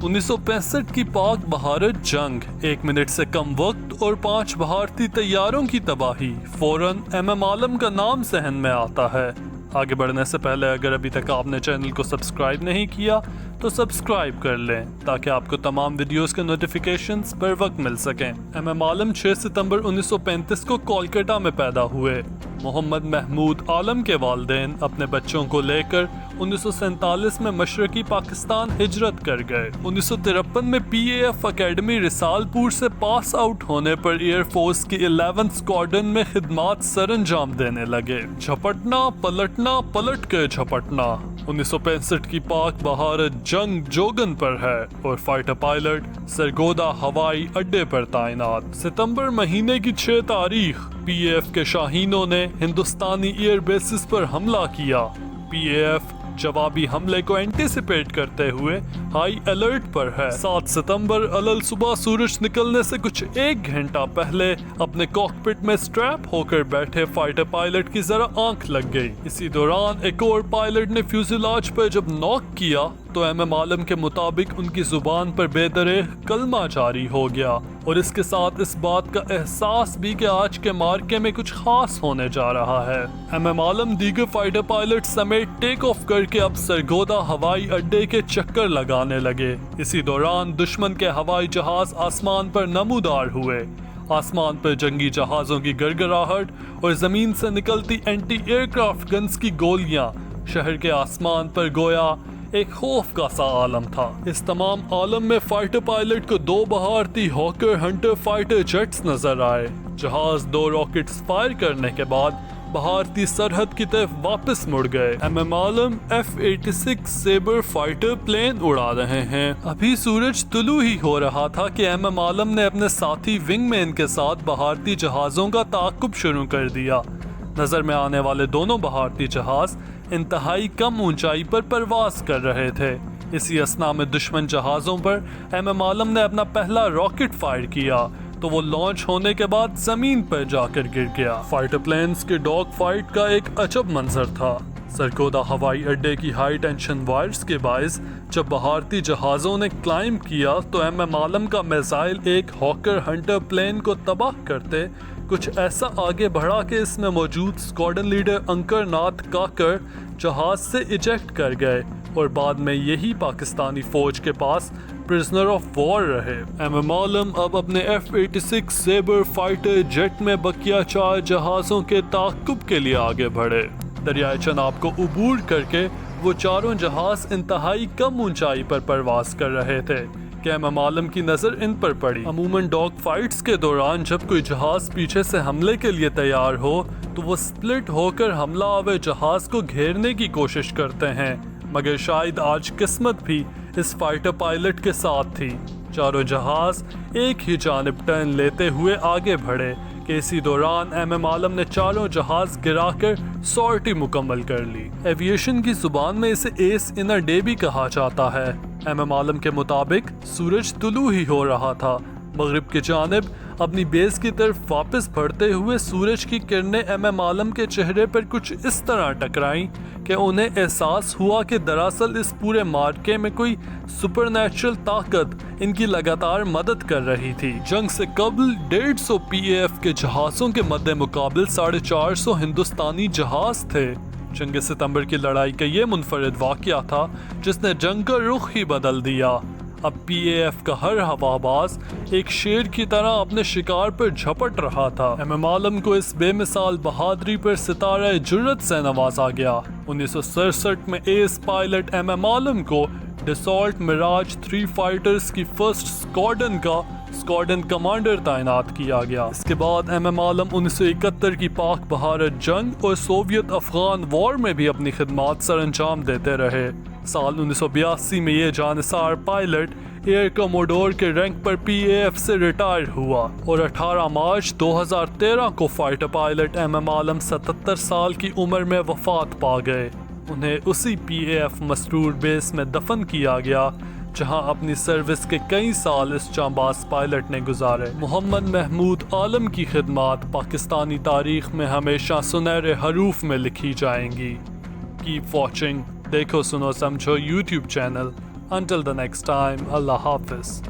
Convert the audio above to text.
1965 की पाक भारत जंग, 1 मिनट से कम वक्त और 5 भारतीय तैयारों की तबाही, फौरन एमएम आलम का नाम सहन में आता है। आगे बढ़ने से पहले अगर अभी तक आपने चैनल को सब्सक्राइब नहीं किया तो सब्सक्राइब कर लें ताकि आपको तमाम वीडियोस के नोटिफिकेशंस बर वक्त मिल सकें। एमएम आलम 6 सितंबर 1935 को कोलकाता में पैदा हुए। मोहम्मद महमूद आलम के वालिदैन अपने बच्चों को लेकर 1947 में मशरकी पाकिस्तान हिजरत कर गए। 1953 में PAF अकेडमी रिसालपुर से पास आउट होने पर एयरफोर्स की 11th स्क्वाड्रन में खिदमात सरंजाम देने लगे। झपटना पलटना पलट कर झपटना। 1965 की पाक भारत जंग जोगन पर है और फाइटर पायलट सरगोदा हवाई अड्डे पर तैनात। सितंबर महीने की 6 तारीख PAF के शाहीनों ने हिंदुस्तानी एयर बेसिस पर हमला किया। PAF जवाबी हमले को एंटीसिपेट करते हुए हाई अलर्ट पर है। 7 सितंबर अलल सुबह सूरज निकलने से कुछ 1 घंटा पहले अपने कॉकपिट में स्ट्रैप होकर बैठे फाइटर पायलट की जरा आंख लग गई। इसी दौरान एक और पायलट ने फ्यूजिलाज पर जब नॉक किया तो एमएम आलम के मुताबिक उनकी जुबान पर बेदरेह कलमा जारी हो गया और इसके साथ इस बात का एहसास भी कि आज के मार्के में कुछ खास होने जा रहा है। एमएम आलम दीगर फाइटर पायलट समेत टेक ऑफ करके अब सरगोदा हवाई अड्डे के चक्कर लगाने लगे। इसी दौरान दुश्मन के हवाई जहाज आसमान पर नमूदार हुए। आसमान पर जंगी जहाजों की गड़गड़ाहट और जमीन से निकलती एंटी एयरक्राफ्ट गन्स की गोलियां शहर के आसमान पर गोया एक खौफ का सा आलम था। इस तमाम आलम में फाइटर पायलट को 2 भारतीय हॉकर हंटर फाइटर जेट्स नजर आए। जहाज 2 रॉकेट्स फायर करने के बाद भारतीय सरहद की तरफ वापस मुड़ गए। एमएम आलम F-86 सेबर फाइटर प्लेन उड़ा रहे हैं। अभी सूरज तुलू ही हो रहा था कि एमएम आलम ने अपने साथी विंगमैन के साथ भारतीय जहाजों का ताक़ुब शुरू कर दिया। नजर में आने वाले दोनों भारतीय जहाज इंतहाई कम ऊंचाई पर परवास कर रहे थे। इसी असना में दुश्मन जहाजों पर एमएम आलम ने अपना पहला रॉकेट फायर किया तो वो लॉन्च होने के बाद जमीन पर जाकर गिर गया। फाइटर प्लेन्स के डॉग फाइट का एक अजब मंजर था। सरगोदा हवाई अड्डे की हाई टेंशन वायर्स के बायस जब भारतीय जहाजों ने क्लाइंब किया तो एमएम आलम का मिसाइल एक हॉकर हंटर प्लेन को तबाह करते कुछ ऐसा आगे बढ़ा कि इसमें मौजूद स्क्वाड्रन लीडर अंकर नाथ काकर जहाज से इजेक्ट कर गए और बाद में यही पाकिस्तानी फौज के पास प्रिजनर ऑफ वॉर रहे। एमएम आलम अब अपने F-86 सेबर फाइटर जेट में बकिया 4 जहाजों के ताक़ुब के लिए आगे बढ़े। दरियाए चनाब को उबूर करके वो चारों जहाज इंतहाई कम ऊंचाई पर परवास कर रहे थे कि एमएम आलम की नजर इन पर पड़ी। अमूमन डॉग फाइट्स के दौरान जब कोई जहाज पीछे से हमले के लिए तैयार हो तो वो स्प्लिट होकर हमला आवे जहाज को घेरने की कोशिश करते हैं, मगर शायद आज किस्मत भी इस फाइटर पायलट के साथ थी। चारों जहाज एक ही जानिब टर्न लेते हुए आगे बढ़े कि इसी दौरान एमएम आलम ने चारों जहाज गिराकर सॉर्टी मुकम्मल कर ली। एविएशन की जुबान में इसे एस इन अ डे भी कहा जाता है। एमएम आलम के मुताबिक सूरज तुलू ही हो रहा था। मगरिब की जानिब अपनी बेस की तरफ वापस बढ़ते हुए सूरज की किरणें एमएम आलम के चेहरे पर कुछ इस तरह टकराईं कि उन्हें एहसास हुआ कि दरअसल इस पूरे मार्के में कोई सुपरनैचुरल ताकत इनकी लगातार मदद कर रही थी। जंग से कबल 150 PAF के जहाज़ों के मद्दे मुकाबिल 450 हिंदुस्तानी जहाज थे। जंग सितंबर की लड़ाई का ये मुनफरिद वाक़या था जिसने जंग का रुख ही बदल दिया। अब PAF का हर हवाबाज एक शेर की तरह अपने शिकार पर झपट रहा था। एमएम आलम को इस बेमिसाल बहादुरी पर सितारा जुर्रत से नवाजा गया। 1967 में एस पायलट एमएम आलम को डसॉल्ट मिराज 3 फाइटर्स की फर्स्ट स्क्वाड्रन का स्क्वाड्रन कमांडर तैनात किया गया। इसके बाद एमएम आलम 1971 की पाक भारत जंग और सोवियत अफगान वॉर में भी अपनी खिदमात सरअंजाम देते रहे। साल 1982 में ये जानिसार पायलट एयर कमोडोर के रैंक पर PAF से रिटायर हुआ और 18 मार्च 2013 को फाइटर पायलट एमएम आलम 77 साल की उम्र में वफात पा गए। उन्हें उसी PAF मसरूर बेस में दफन किया गया जहां अपनी सर्विस के कई साल इस जांबाज पायलट ने गुजारे। मोहम्मद महमूद आलम की खिदमात पाकिस्तानी तारीख में हमेशा सुनहरे हरूफ में लिखी जाएंगी। कीप वॉचिंग देखो सुनो समझो YouTube channel Until the next time, Allah Hafiz.